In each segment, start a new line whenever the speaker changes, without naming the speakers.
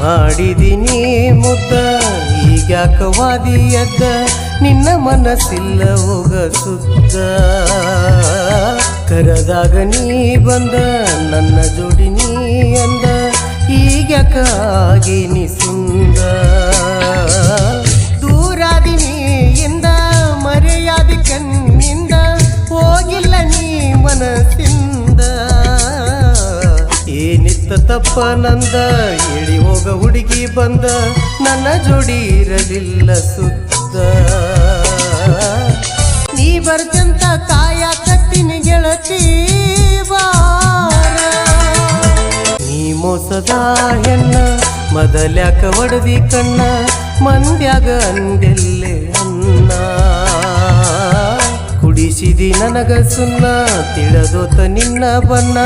ಮಾಡಿದಿನಿ ಮುದ್ದ ಈಗ್ಯಾಕ ವಾದಿ ಎದ್ದ ನಿನ್ನ ಮನಸ್ಸಿಲ್ಲ ಹೋಗ ಸುದ್ದ ಕರದಾಗ ನೀ ಬಂದ ನನ್ನ ಜೋಡಿ ನೀ ಅಂದ ಈಗ್ಯಾಕ ಆಗೇನಿ ಸುಂದ ದೂರಾದಿನಿ ಇಂದ ಮರೆಯಾದಿ ಕಣ್ಣಿಂದ ಹೋಗಿಲ್ಲ ನೀ ಮನಸ್ಸಿಂದ ಏನಿತ್ತ ತಪ್ಪ ನಂದ ಹೇಳಿ ಹೋಗ ಹುಡುಗಿ ಬಂದ ನನ್ನ ಜೋಡಿ ಇರಲಿಲ್ಲ ಸುತ್ತ ನೀ ಬರ್ತಂತ ಕಾಯ ಕತ್ತಿನ ಗೆಳತಿ ಬಾರ ನೀ ಮೋಸದ ಹೆಣ್ಣ ಮೊದಲ್ಯಾಕ ಒಡದಿ ಕಣ್ಣ ಮಂದ್ಯಾಗ ಅಂದೆಲ್ಲೆ ಅನ್ನ ಕುಡಿಸಿದಿ ನನಗ ಸುನ್ನ ತಿಳಿದೋತ ನಿನ್ನ ಬಣ್ಣ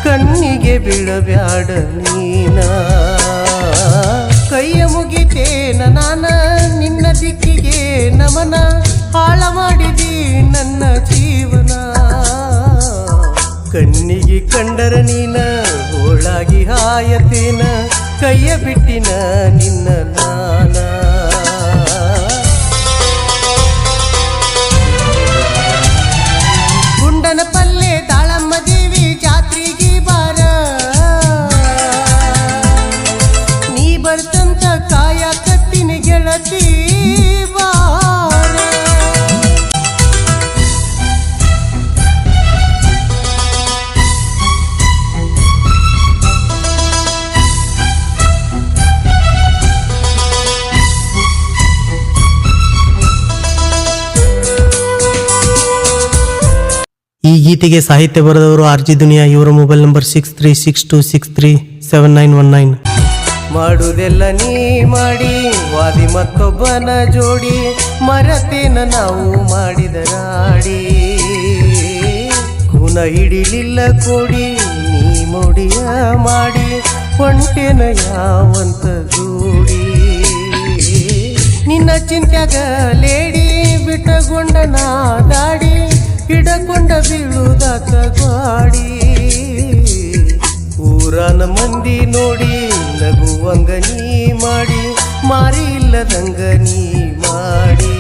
ಕಣ್ಣಿಗೆ ಬೀಳಬ್ಯಾಡ ನೀನ ಕೈಯ ಮುಗಿತೇನ ನಾನ ನಿನ್ನ ದಿಕ್ಕಿಗೆ ನಮನ ಹಾಳ ಮಾಡಿದಿ ನನ್ನ ಜೀವನ ಕಣ್ಣಿಗೆ ಕಂಡರ ನೀನ ಹೋಳಾಗಿ ಹಾಯತೇನ ಕೈಯ ಬಿಟ್ಟಿನ ನಿನ್ನ ನಾನ ಗುಂಡನ ಪಲ್ಲೆ ದಾಳಮ್ಮ ದೇವಿ ಜಾತ್ರೆಗೆ ಬಾರ ನೀ ಬರ್ತಂತ ಕಾಯ ಕತ್ತಿನ ಗೆಳತಿ ಬಾರ
ಈ ಗೀತೆಗೆ ಸಾಹಿತ್ಯ ಬರೆದವರು ಆರ್ಜಿ ದುನಿಯಾ. ಇವರ ಮೊಬೈಲ್ ನಂಬರ್ 6362637919.
ಮಾಡುವುದೆಲ್ಲ ನೀ ಮಾಡಿ ವಾದಿ ಮತ್ತೊಬ್ಬನ ಜೋಡಿ ಮರತೇನ ನಾವು ಮಾಡಿದ ರಾಡಿ ಕುನ ಹಿಡಿಲಿಲ್ಲ ಕೋಡಿ ನೀ ಮೋಡಿಯ ಮಾಡಿ ಹೊಂಟೆನ ಯಾವಂತ ಜೋಡಿ ನಿನ್ನ ಚಿಂತ್ಯಾಗ ಲೇಡಿ ಬಿಟ್ಟಗೊಂಡ ನಾ ದಾಡಿ ಹಿಡಕೊಂಡ ಬೀಳುದಾತ ಗಾಡಿ ಊರನ ಮಂದಿ ನೋಡಿ ನಗುವಂಗ ನೀ ಮಾಡಿ ಮಾರಿ ಇಲ್ಲದಂಗ ನೀ ಮಾಡಿ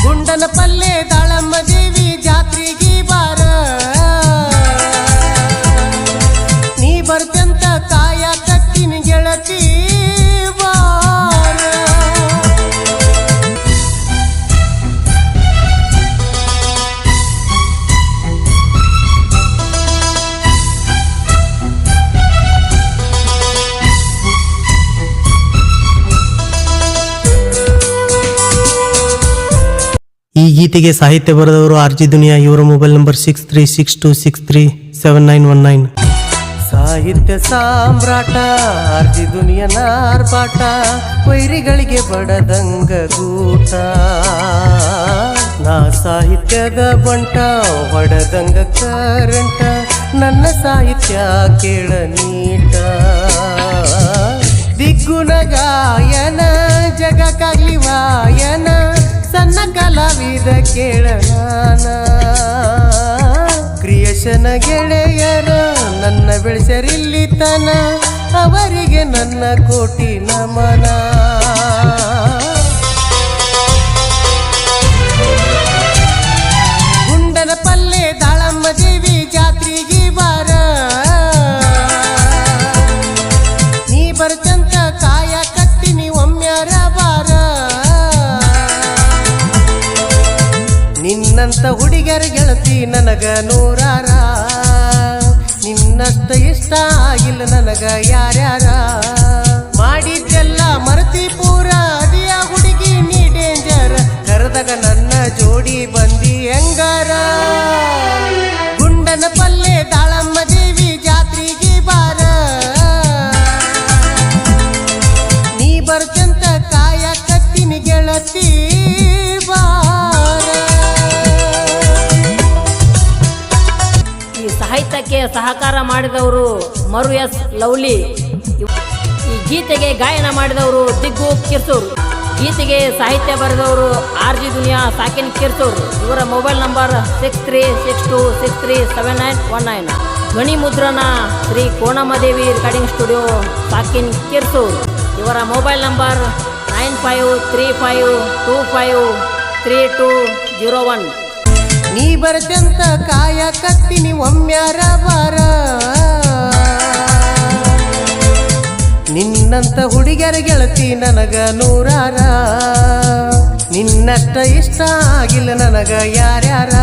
ಗುಂಡನ ಪಲ್ಲೆ ದಾಳಮ್ಮ ದೇವಿ ಜಾತ್ರೆಗೆ ಬಾರ ನೀ ಬರ್ತಂತ ಕಾಯ ಕತ್ತಿನ ಗೆಳತಿ ಬಾರ
ಈ ಗೀತೆಗೆ ಸಾಹಿತ್ಯ ಬರೆದವರು ಆರ್ಜಿ ದುನಿಯಾ. ಇವರ ಮೊಬೈಲ್ ನಂಬರ್ 6362637919.
ಸಾಹಿತ್ಯ ಸಾಮ್ರಾಟ ಆರ್ಜಿ ದುನಿಯಾ ನಾರ್ಪಾಟ ವೈರಿಗಳಿಗೆ ಬಡದಂಗ ಗೂಟ ನಾ ಸಾಹಿತ್ಯದ ಬಂಟ ಹೊಡದಂಗ ಕರಂಟ ನನ್ನ ಸಾಹಿತ್ಯ ಕೇಳ ನೀಟ ದಿಗ್ಗುಣ ಗಾಯನ ಜಗಕ್ಕಾಗ್ಲಿ ವಾಯನ ಸಣ್ಣ ಕಲಾವಿದ ಕೇಳನಾನ ಕ್ರಿಯೇಷನ ಗೆಳೆಯರ ನನ್ನ ಬೆಳೆಸರಿಲ್ಲಿ ತನ ಅವರಿಗೆ ನನ್ನ ಕೋಟಿ ನಮನ ಗುಂಡನ ಪಲ್ಲೆ ದಾಳಮ್ಮ ದೇವಿ ಜಾತ್ರೆಗೆ ಬಾರ ನೀ ಬರ್ತಂತ ಕಾಯ ಕತ್ತಿನಿ ಒಮ್ಮ್ಯಾರ ಬಾರ ನಿನ್ನಂತ ಹುಡುಗರ ಗೆಳತಿ ನನಗ ನೂರಾರ ನಿನ್ನಷ್ಟ ಇಷ್ಟ ಆಗಿಲ್ಲ ನನಗ ಯಾರ್ಯಾರ ಮಾಡಿದ್ದೆಲ್ಲ ಮರತಿ ಪೂರ ಅದಿಯ ಹುಡುಗಿ ನೀ ಡೇಂಜರ್ ಕರೆದಾಗ ನನ್ನ ಜೋಡಿ ಬಂದಿ ಹೆಂಗಾರ ಗುಂಡನ ಪಲ್ಲೆ ದಾಳಮ್ಮ ದೇವಿ ಜಾತ್ರೆಗೆ ಬಾರ ನೀ ಬರ್ತಂತ ಕಾಯ ಕತ್ತಿನ ಗೆಳತಿ ಬಾರ
ಸಾಹಿತ್ಯಕ್ಕೆ ಸಹಕಾರ ಮಾಡಿದವರು ಮರು ಎಸ್ ಲವ್ಲಿ. ಈ ಗೀತೆಗೆ ಗಾಯನ ಮಾಡಿದವರು ದಿಗ್ಗು ಕಿರ್ಸೂರು. ಗೀತೆಗೆ ಸಾಹಿತ್ಯ ಬರೆದವರು ಆರ್ಜಿ ದುನಿಯಾ ಸಾಕಿನ್ ಕಿರ್ಸೂರು. ಇವರ ಮೊಬೈಲ್ ನಂಬರ್ 6362637919. ಧ್ವನಿ ಮುದ್ರಣ ಶ್ರೀ ಕೋಣಮದೇವಿ ರೆಕಾರ್ಡಿಂಗ್ ಸ್ಟುಡಿಯೋ ಸಾಕಿನ್ ಕಿರ್ಸೂರ್. ಇವರ ಮೊಬೈಲ್ ನಂಬರ್ 9535253201.
ನೀ ಬರ್ತಂತ ಕಾಯ ಕತ್ತೀನಿ ಒಮ್ಮ್ಯಾರ ಬಾರ, ನಿನ್ನಂತ ಹುಡುಗರ ಗೆಳತಿ ನನಗ ನೂರಾರ, ನಿನ್ನಷ್ಟ ಇಷ್ಟ ಆಗಿಲ್ಲ ನನಗ ಯಾರ್ಯಾರ.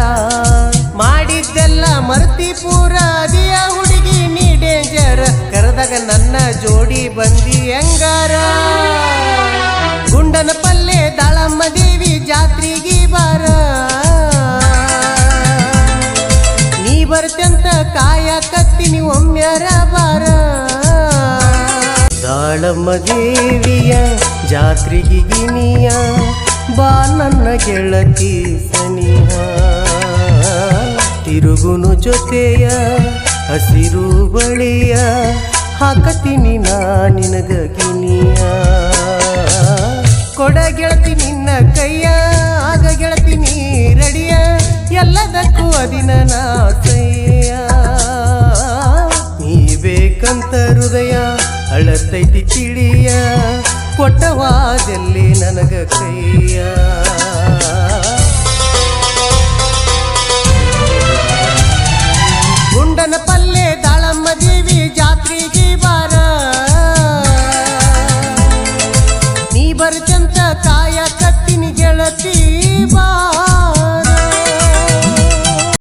ಮಾಡಿದ್ದೆಲ್ಲ ಮರ್ತಿ ಪೂರ ಅದಿಯ ಹುಡುಗಿ ನೀ ಡೇಂಜರ್, ಕರೆದಾಗ ನನ್ನ ಜೋಡಿ ಬಂದಿ ಹೆಂಗಾರ. ಗುಂಡನ ಪಲ್ಲೆ ದಾಳಮ್ಮ ದೇವಿ ಜಾತ್ರೆಗೆ ಬಾರ, ನೀ ಬರ್ತಂತ ಕಾಯ ಕತ್ತೀನಿ ಒಮ್ಮ್ಯಾರ ಬಾರ. ದಾಳಮ್ಮ ದೇವಿಯ ಜಾತ್ರೆಗೆ ಗಿನಿಯ ಬಾ ನನ್ನ ಗೆಳತಿ ಸನಿಹ, ತಿರುಗುನು ಜೊತೆಯ ಹಸಿರು ಬಳಿಯ ಹಾಕತೀನಿ ನಾ ನಿನಗ ಗಿನಿಯ. ಕೊಡ ಗೆಳತಿ ನಿನ್ನ ಕೈಯ ಆಗ ಗೆಳತಿ ನೀ ರಡಿಯ, ಎಲ್ಲದಕ್ಕೂ ಅದಿನ ನಾಸಯ್ಯ. ನೀ ಬೇಕಂತ ಹೃದಯ ಅಳತೈತಿ ತಿಳಿಯ, ಕೊಟ್ಟವಾದಲ್ಲಿ ನನಗ ಕೈಯ.